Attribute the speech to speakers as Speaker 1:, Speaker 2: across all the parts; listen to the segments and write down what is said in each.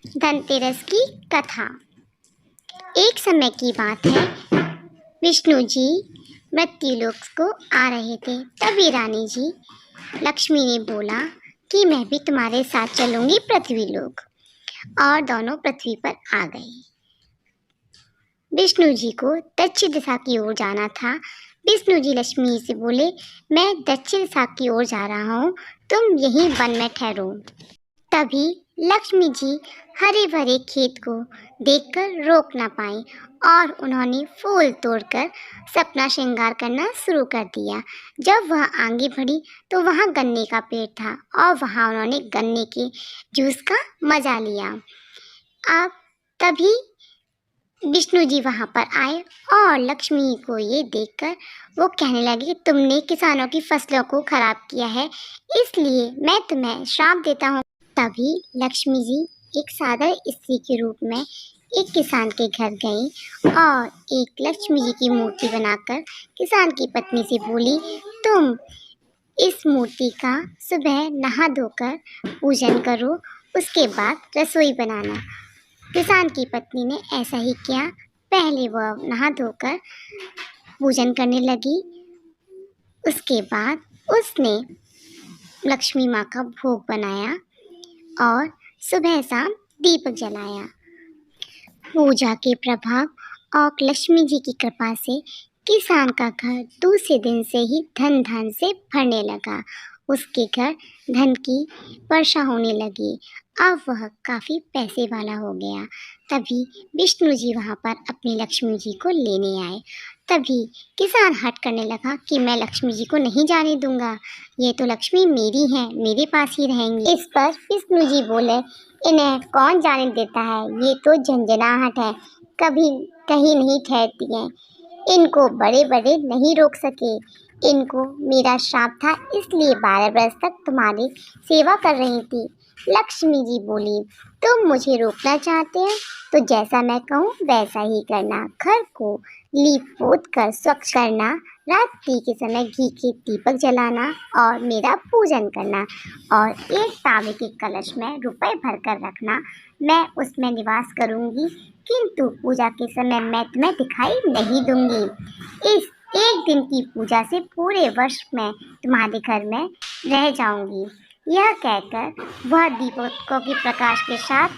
Speaker 1: धनतेरस की कथा। एक समय की बात है, विष्णु जी मृत्युलोक को आ रहे थे। तभी रानी जी लक्ष्मी ने बोला कि मैं भी तुम्हारे साथ चलूंगी पृथ्वीलोक, और दोनों पृथ्वी पर आ गए। विष्णु जी को दक्षिण दिशा की ओर जाना था। विष्णु जी लक्ष्मी से बोले, मैं दक्षिण दिशा की ओर जा रहा हूँ, तुम यहीं वन में ठहरो। तभी लक्ष्मी जी हरे भरे खेत को देखकर रोक ना पाई और उन्होंने फूल तोड़कर सपना श्रृंगार करना शुरू कर दिया। जब वह आगे बढ़ी तो वहाँ गन्ने का पेड़ था और वहाँ उन्होंने गन्ने के जूस का मजा लिया। अब तभी विष्णु जी वहाँ पर आए और लक्ष्मी को ये देखकर वो कहने लगे, तुमने किसानों की फसलों को खराब किया है, इसलिए मैं तुम्हें श्राप देता हूँ। तभी लक्ष्मी जी एक साधारण स्त्री के रूप में एक किसान के घर गई और एक लक्ष्मी जी की मूर्ति बनाकर किसान की पत्नी से बोली, तुम इस मूर्ति का सुबह नहा धोकर पूजन करो, उसके बाद रसोई बनाना। किसान की पत्नी ने ऐसा ही किया। पहले वह नहा धोकर पूजन करने लगी, उसके बाद उसने लक्ष्मी माँ का भोग बनाया और सुबह शाम दीपक जलाया। पूजा के प्रभाव और लक्ष्मी जी की कृपा से किसान का घर दूसरे दिन से ही धन धन से भरने लगा। उसके घर धन की वर्षा होने लगी। अब वह काफ़ी पैसे वाला हो गया। तभी विष्णु जी वहाँ पर अपनी लक्ष्मी जी को लेने आए। तभी किसान हट करने लगा कि मैं लक्ष्मी जी को नहीं जाने दूंगा, ये तो लक्ष्मी मेरी हैं, मेरे पास ही रहेंगी। इस पर विष्णु जी बोले, इन्हें कौन जाने देता है, ये तो झंझनाहट है, कभी कहीं नहीं ठहरती हैं, इनको बड़े बड़े नहीं रोक सके। इनको मेरा श्राप था, इसलिए 12 बरस तक तुम्हारी सेवा कर रही थी। लक्ष्मी जी बोली, तुम मुझे रोकना चाहते हैं तो जैसा मैं कहूँ वैसा ही करना। घर को लीप पोत कर स्वच्छ करना, रात्रि के समय घी के दीपक जलाना और मेरा पूजन करना, और एक तांबे के कलश में रुपए भर कर रखना। मैं उसमें निवास करूंगी, किंतु पूजा के समय मैं तुम्हें दिखाई नहीं दूंगी। इस एक दिन की पूजा से पूरे वर्ष में तुम्हारे घर में रह जाऊंगी। यह कहकर वह दीपकों के प्रकाश के साथ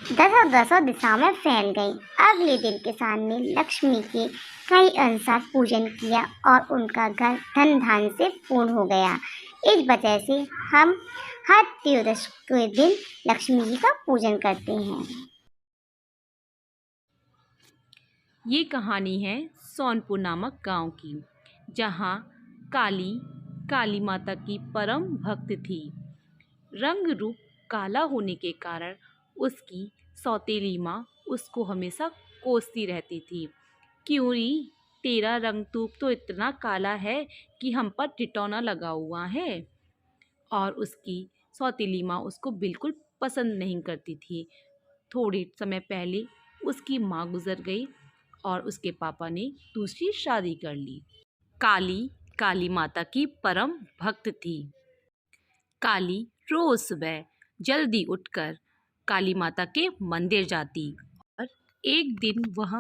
Speaker 1: दसों दसों दिशाओं में फैल गई। अगले दिन किसान ने लक्ष्मी के कई अनुसार पूजन किया और उनका घर धन धान से पूर्ण हो गया। इस वजह से हम हर त्रयोदश के दिन लक्ष्मी जी का पूजन करते हैं।
Speaker 2: ये कहानी है सोनपुर नामक गांव की, जहां काली माता की परम भक्त थी। रंग रूप काला होने के कारण उसकी सौतेली माँ उसको हमेशा कोसती रहती थी। क्यों री, तेरा रंग तूप तो इतना काला है कि हम पर टिटौना लगा हुआ है। और उसकी सौतेली माँ उसको बिल्कुल पसंद नहीं करती थी। थोड़े समय पहले उसकी माँ गुजर गई और उसके पापा ने दूसरी शादी कर ली। काली माता की परम भक्त थी। काली रोज सुबह जल्दी उठकर काली माता के मंदिर जाती और एक दिन वह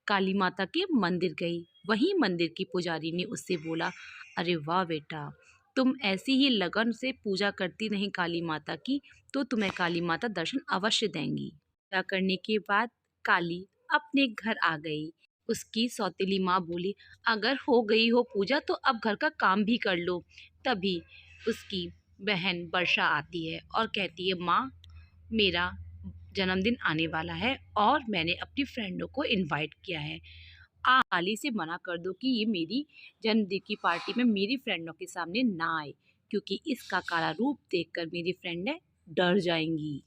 Speaker 2: काली माता के मंदिर गई। वहीं मंदिर की पुजारी ने उससे बोला, अरे वाह बेटा, तुम ऐसी ही लगन से पूजा करती नहीं काली माता की, तो तुम्हें काली माता दर्शन अवश्य देंगी। पूजा करने के बाद काली अपने घर आ गई। उसकी सौतेली माँ बोली, अगर हो गई हो पूजा तो अब घर का काम भी कर लो। तभी उसकी बहन वर्षा आती है और कहती है, माँ, मेरा जन्मदिन आने वाला है और मैंने अपनी फ्रेंडों को इनवाइट किया है। काली से मना कर दो कि ये मेरी जन्मदिन की पार्टी में मेरी फ्रेंडों के सामने ना आए, क्योंकि इसका काला रूप देखकर मेरी फ्रेंडें डर जाएंगी।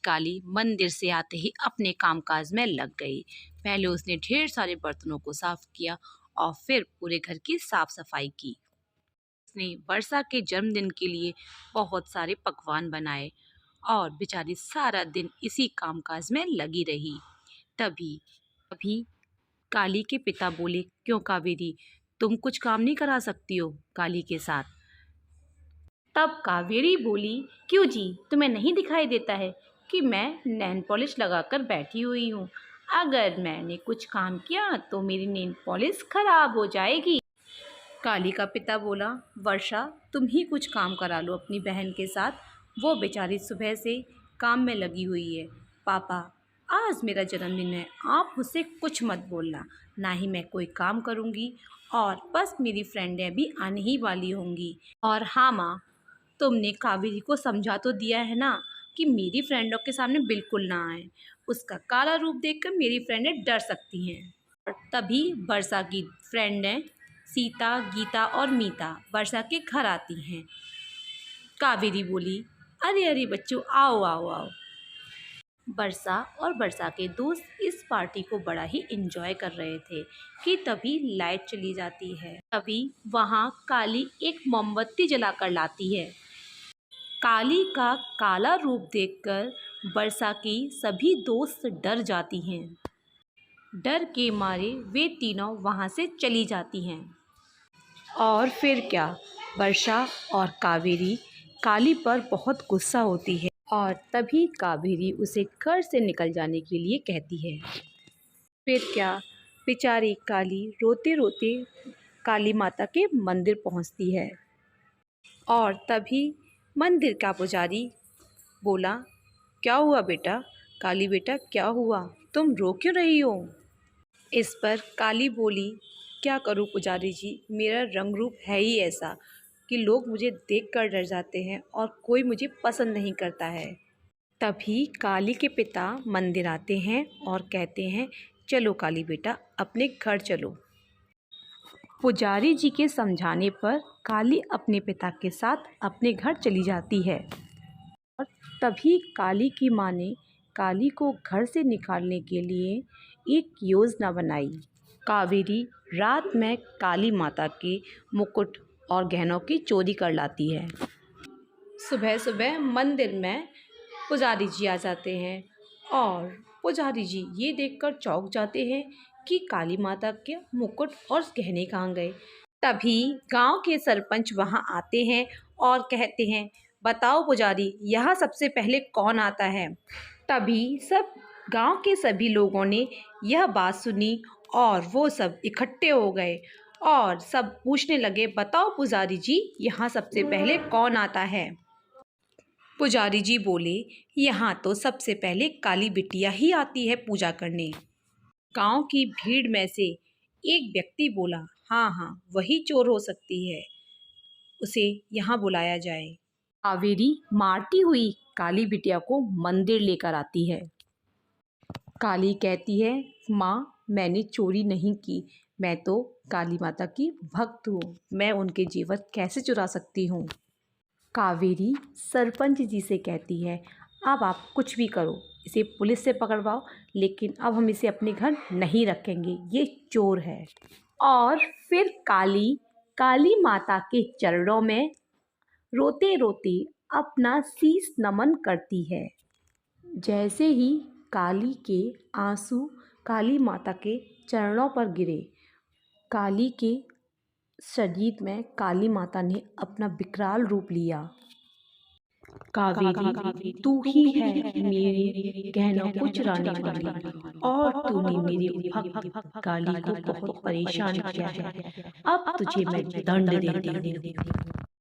Speaker 2: काली मंदिर से आते ही अपने कामकाज में लग गई। पहले उसने ढेर सारे बर्तनों को साफ किया और फिर पूरे घर की साफ सफाई की। उसने वर्षा के जन्मदिन के लिए बहुत सारे पकवान बनाए और बेचारी सारा दिन इसी कामकाज में लगी रही। तभी अभी काली के पिता बोले, क्यों कावेरी, तुम कुछ काम नहीं करा सकती हो काली के साथ? तब कावेरी बोली, क्यों जी, तुम्हें नहीं दिखाई देता है कि मैं नेल पॉलिश लगाकर बैठी हुई हूँ। अगर मैंने कुछ काम किया तो मेरी नेल पॉलिश खराब हो जाएगी। काली का पिता बोला, वर्षा तुम ही कुछ काम करा लो अपनी बहन के साथ, वो बेचारी सुबह से काम में लगी हुई है। पापा, आज मेरा जन्मदिन है, आप मुझसे कुछ मत बोलना, ना ही मैं कोई काम करूँगी, और बस मेरी फ्रेंडें भी आने ही वाली होंगी। और हाँ माँ, तुमने कावेरी को समझा तो दिया है ना कि मेरी फ्रेंडों के सामने बिल्कुल ना आए, उसका काला रूप देखकर मेरी फ्रेंडें डर सकती हैं। और तभी वर्षा की फ्रेंडें सीता, गीता और मीता वर्षा के घर आती हैं। कावेरी बोली, अरे अरे बच्चों, आओ आओ आओ। वर्षा और वर्षा के दोस्त इस पार्टी को बड़ा ही एंजॉय कर रहे थे कि तभी लाइट चली जाती है। तभी वहाँ काली एक मोमबत्ती जलाकर लाती है। काली का काला रूप देखकर वर्षा की सभी दोस्त डर जाती हैं। डर के मारे वे तीनों वहाँ से चली जाती हैं। और फिर क्या, वर्षा और कावेरी काली पर बहुत गुस्सा होती है और तभी कावेरी उसे घर से निकल जाने के लिए कहती है। फिर क्या, बेचारी काली रोते रोते काली माता के मंदिर पहुंचती है और तभी मंदिर का पुजारी बोला, क्या हुआ बेटा? काली बेटा, क्या हुआ, तुम रो क्यों रही हो? इस पर काली बोली, क्या करूं पुजारी जी, मेरा रंग रूप है ही ऐसा कि लोग मुझे देखकर डर जाते हैं और कोई मुझे पसंद नहीं करता है। तभी काली के पिता मंदिर आते हैं और कहते हैं, चलो काली बेटा, अपने घर चलो। पुजारी जी के समझाने पर काली अपने पिता के साथ अपने घर चली जाती है। और तभी काली की माँ ने काली को घर से निकालने के लिए एक योजना बनाई। कावेरी रात में काली माता के मुकुट और गहनों की चोरी कर लाती है। सुबह सुबह मंदिर में पुजारी जी आ जाते हैं और पुजारी जी ये देखकर चौंक जाते हैं कि काली माता के मुकुट और गहने कहाँ गए। तभी गांव के सरपंच वहां आते हैं और कहते हैं, बताओ पुजारी, यहाँ सबसे पहले कौन आता है? तभी सब गांव के सभी लोगों ने यह बात सुनी और वो सब इकट्ठे हो गए और सब पूछने लगे, बताओ पुजारी जी, यहाँ सबसे पहले कौन आता है? पुजारी जी बोले, यहाँ तो सबसे पहले काली बिटिया ही आती है पूजा करने। गांव की भीड़ में से एक व्यक्ति बोला, हाँ हाँ, वही चोर हो सकती है, उसे यहाँ बुलाया जाए। कावेरी मारती हुई काली बिटिया को मंदिर लेकर आती है। काली कहती है, माँ, मैंने चोरी नहीं की, मैं तो काली माता की भक्त हूँ, मैं उनके जेवर कैसे चुरा सकती हूँ? कावेरी सरपंच जी से कहती है, अब आप कुछ भी करो, इसे पुलिस से पकड़वाओ, लेकिन अब हम इसे अपने घर नहीं रखेंगे, ये चोर है। और फिर काली काली माता के चरणों में रोते रोते अपना शीश नमन करती है। जैसे ही काली के आंसू काली माता के चरणों पर गिरे, काली के शरीर में काली माता ने अपना विकराल रूप लिया। कावेरी, तू ही है मेरे गहनों को चुराने वाली, और तूने मेरे भक्त काली को बहुत परेशान किया है। अब तुझे मैं दंड देती हूँ।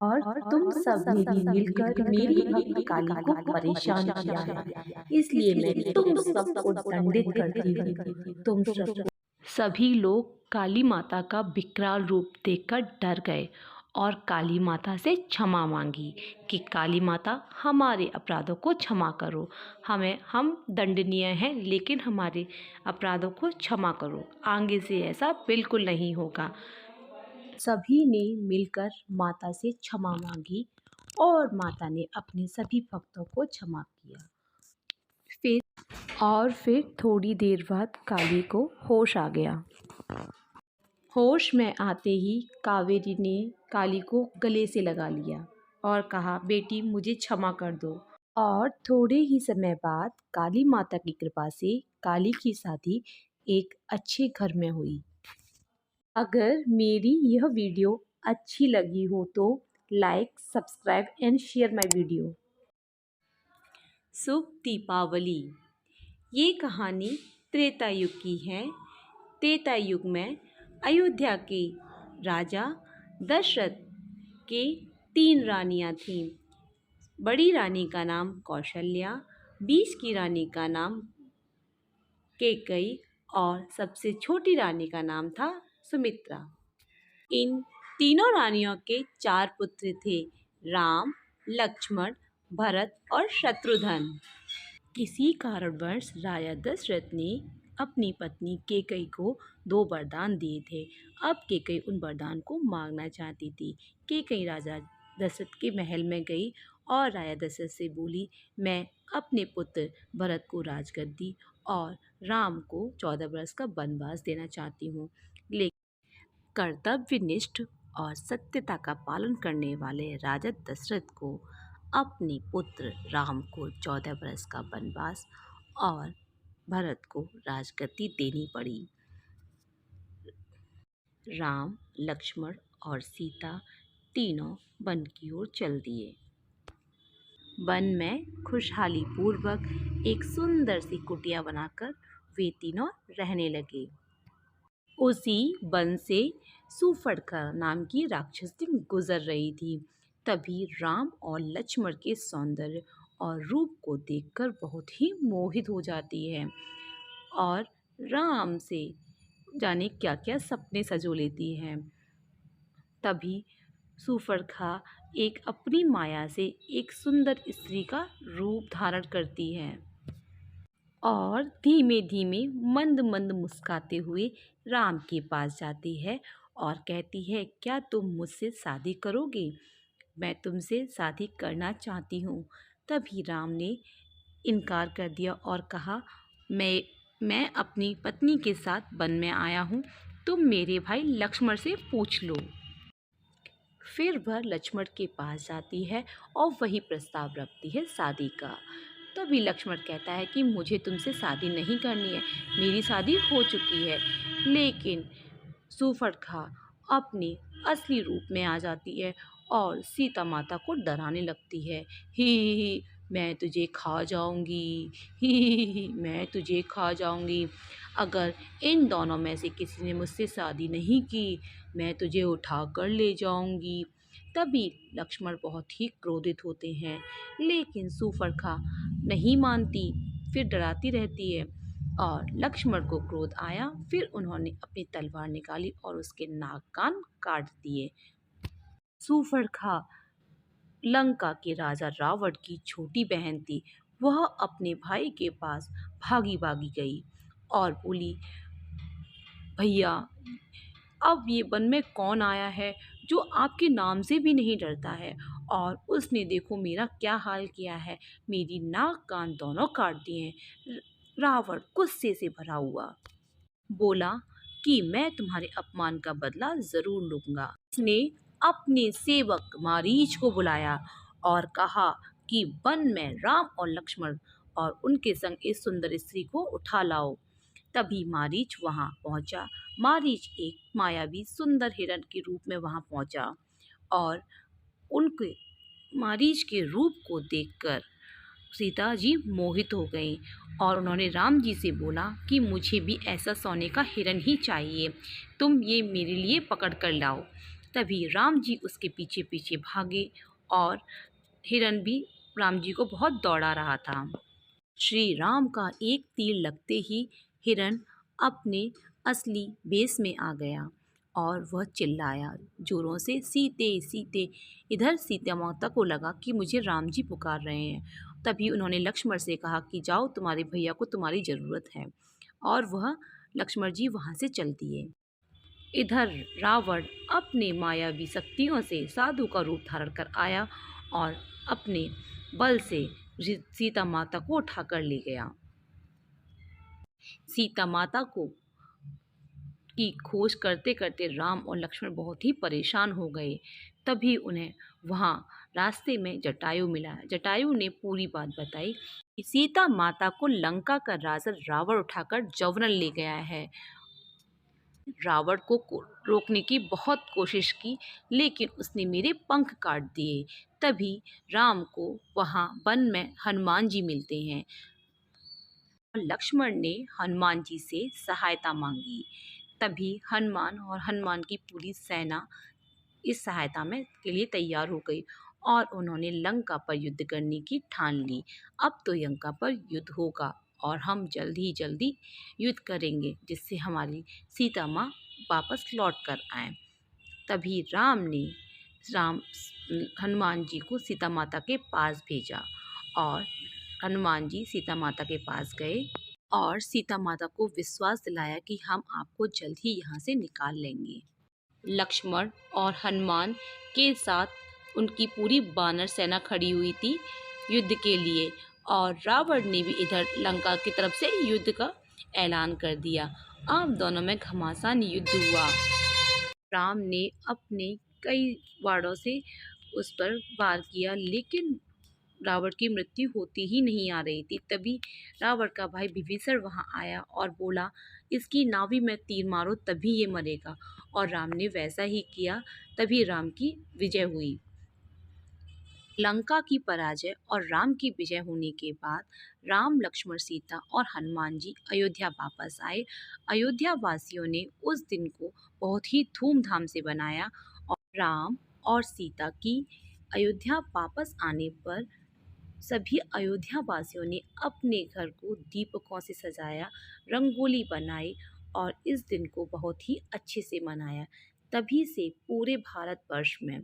Speaker 2: और तुम सब ने मिलकर मेरी भक्त काली को परेशान किया है, इसलिए मैं तुम सबको दंडित करती हूँ। तुम सब सभी लोग काली माता का विकराल रूप देखकर डर गए और काली माता से क्षमा मांगी कि काली माता, हमारे अपराधों को क्षमा करो, हम दंडनीय हैं, लेकिन हमारे अपराधों को क्षमा करो, आगे से ऐसा बिल्कुल नहीं होगा। सभी ने मिलकर माता से क्षमा मांगी और माता ने अपने सभी भक्तों को क्षमा किया। फिर थोड़ी देर बाद काली को होश आ गया। होश में आते ही कावेरी ने काली को गले से लगा लिया और कहा, बेटी, मुझे क्षमा कर दो। और थोड़े ही समय बाद काली माता की कृपा से काली की शादी एक अच्छे घर में हुई। अगर मेरी यह वीडियो अच्छी लगी हो तो like, subscribe and share my video. शुभ दीपावली। ये कहानी त्रेता युग की है। त्रेता युग में अयोध्या के राजा दशरथ के 3 रानियां थीं। बड़ी रानी का नाम कौशल्या, बीच की रानी का नाम कैकेयी और सबसे छोटी रानी का नाम था सुमित्रा। इन तीनों रानियों के 4 पुत्र थे, राम, लक्ष्मण, भरत और शत्रुघ्न। किसी कारणवश राजा दशरथ ने अपनी पत्नी कैकेयी को 2 वरदान दिए थे। अब कैकेयी उन वरदान को मांगना चाहती थी। कैकेयी राजा दशरथ के महल में गई और राजा दशरथ से बोली, मैं अपने पुत्र भरत को राजगद्दी और राम को 14 वर्ष का वनवास देना चाहती हूँ। लेकिन कर्तव्यनिष्ठ और सत्यता का पालन करने वाले राजा दशरथ को अपने पुत्र राम को 14 वर्ष का वनवास और भरत को राजगद्दी देनी पड़ी। राम, लक्ष्मण और सीता तीनों वन की ओर चल दिए। वन में खुशहाली पूर्वक एक सुंदर सी कुटिया बनाकर वे तीनों रहने लगे। उसी वन से शूर्पणखा नाम की राक्षसी गुजर रही थी। तभी राम और लक्ष्मण के सौंदर्य और रूप को देखकर बहुत ही मोहित हो जाती है और राम से जाने क्या क्या सपने सजो लेती है। तभी शूर्पणखा एक अपनी माया से एक सुंदर स्त्री का रूप धारण करती है और धीमे धीमे मंद मंद मुस्कुराते हुए राम के पास जाती है और कहती है, क्या तुम मुझसे शादी करोगे? मैं तुमसे शादी करना चाहती हूँ। तभी राम ने इनकार कर दिया और कहा, मैं अपनी पत्नी के साथ वन में आया हूँ, तुम मेरे भाई लक्ष्मण से पूछ लो। फिर वह लक्ष्मण के पास जाती है और वही प्रस्ताव रखती है शादी का। तभी लक्ष्मण कहता है कि मुझे तुमसे शादी नहीं करनी है, मेरी शादी हो चुकी है। लेकिन शूर्पणखा अपने असली रूप में आ जाती है और सीता माता को डराने लगती है। ही मैं तुझे खा जाऊंगी, ही मैं तुझे खा जाऊंगी। अगर इन दोनों में से किसी ने मुझसे शादी नहीं की, मैं तुझे उठा कर ले जाऊंगी। तभी लक्ष्मण बहुत ही क्रोधित होते हैं, लेकिन शूर्पणखा नहीं मानती, फिर डराती रहती है और लक्ष्मण को क्रोध आया। फिर उन्होंने अपनी तलवार निकाली और उसके नाक कान काट दिए। शूर्पणखा लंका के राजा रावण की छोटी बहन थी। वह अपने भाई के पास भागी भागी गई और बोली, भैया, अब ये वन में कौन आया है जो आपके नाम से भी नहीं डरता है? और उसने देखो मेरा क्या हाल किया है, मेरी नाक कान दोनों काट दिए हैं। रावण गुस्से से भरा हुआ बोला कि मैं तुम्हारे अपमान का बदला जरूर लूंगा। उसने अपने सेवक मारीच को बुलाया और कहा कि वन में राम और लक्ष्मण और उनके संग इस सुंदर स्त्री को उठा लाओ। तभी मारीच वहां पहुंचा। मारीच एक मायावी सुंदर हिरण के रूप में वहां पहुंचा और उनके मारीच के रूप को देखकर सीता जी मोहित हो गई और उन्होंने राम जी से बोला कि मुझे भी ऐसा सोने का हिरण ही चाहिए, तुम ये मेरे लिए पकड़ कर लाओ। तभी राम जी उसके पीछे पीछे भागे और हिरण भी राम जी को बहुत दौड़ा रहा था। श्री राम का एक तीर लगते ही हिरण अपने असली बेस में आ गया और वह चिल्लाया जोरों से, सीते सीते। इधर सीता माता को लगा कि मुझे राम जी पुकार रहे हैं। तभी उन्होंने लक्ष्मण से कहा कि जाओ, तुम्हारे भैया को तुम्हारी ज़रूरत है, और वह लक्ष्मण जी वहाँ से चल दिए। इधर रावण अपने मायावी शक्तियों से साधु का रूप धारण कर आया और अपने बल से सीता माता को उठाकर ले गया। सीता माता को की खोज करते करते राम और लक्ष्मण बहुत ही परेशान हो गए। तभी उन्हें वहाँ रास्ते में जटायु मिला। जटायु ने पूरी बात बताई कि सीता माता को लंका का राजा रावण उठाकर जौवन ले गया है। रावण को रोकने की बहुत कोशिश की, लेकिन उसने मेरे पंख काट दिए। तभी राम को वहाँ वन में हनुमान जी मिलते हैं। लक्ष्मण ने हनुमान जी से सहायता मांगी। तभी हनुमान और हनुमान की पूरी सेना इस सहायता में के लिए तैयार हो गई और उन्होंने लंका पर युद्ध करने की ठान ली। अब तो लंका पर युद्ध होगा और हम जल्दी युद्ध करेंगे, जिससे हमारी सीता माँ वापस लौट कर आए। तभी राम हनुमान जी को सीता माता के पास भेजा और हनुमान जी सीता माता के पास गए और सीता माता को विश्वास दिलाया कि हम आपको जल्द ही यहाँ से निकाल लेंगे। लक्ष्मण और हनुमान के साथ उनकी पूरी वानर सेना खड़ी हुई थी युद्ध के लिए, और रावण ने भी इधर लंका की तरफ से युद्ध का ऐलान कर दिया। अब दोनों में घमासान युद्ध हुआ। राम ने अपने कई वाड़ों से उस पर वार किया, लेकिन रावण की मृत्यु होती ही नहीं आ रही थी। तभी रावण का भाई विभीषण वहां आया और बोला, इसकी नाभि में तीर मारो तभी ये मरेगा। और राम ने वैसा ही किया। तभी राम की विजय हुई। लंका की पराजय और राम की विजय होने के बाद राम, लक्ष्मण, सीता और हनुमान जी अयोध्या वापस आए। अयोध्या वासियों ने उस दिन को बहुत ही धूमधाम से बनाया और राम और सीता की अयोध्या वापस आने पर सभी अयोध्या वासियों ने अपने घर को दीपकों से सजाया, रंगोली बनाई और इस दिन को बहुत ही अच्छे से मनाया। तभी से पूरे भारतवर्ष में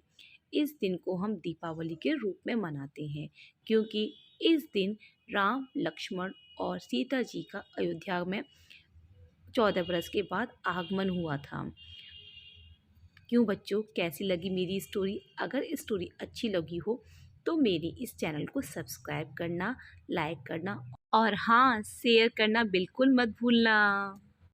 Speaker 2: इस दिन को हम दीपावली के रूप में मनाते हैं, क्योंकि इस दिन राम, लक्ष्मण और सीता जी का अयोध्या में 14 बरस के बाद आगमन हुआ था। क्यों बच्चों, कैसी लगी मेरी स्टोरी? अगर स्टोरी अच्छी लगी हो तो मेरी इस चैनल को सब्सक्राइब करना, लाइक करना और हाँ, शेयर करना बिल्कुल मत भूलना।